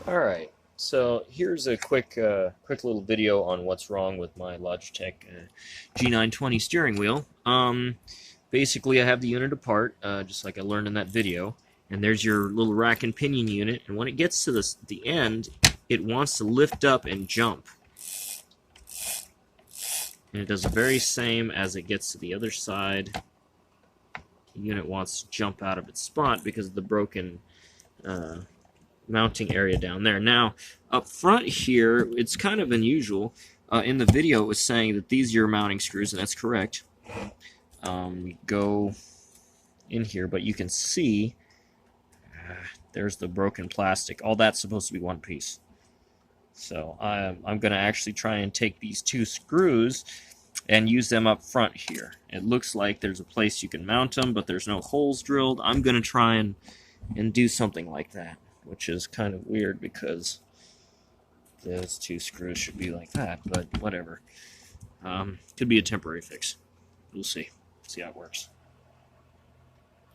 Alright, so here's a quick little video on what's wrong with my Logitech G920 steering wheel. Basically I have the unit apart, just like I learned in that video, and there's your little rack and pinion unit, and when it gets to the end, it wants to lift up and jump. And it does the very same as it gets to the other side. The unit wants to jump out of its spot because of the broken mounting area down there. Now, up front here, it's kind of unusual. In the video, it was saying that these are your mounting screws, and that's correct. Go in here, but you can see there's the broken plastic. All that's supposed to be one piece. So I'm going to actually try and take these two screws and use them up front here. It looks like there's a place you can mount them, but there's no holes drilled. I'm going to try and do something like that, which is kind of weird because those two screws should be like that, but whatever. Could be a temporary fix. We'll see. See how it works.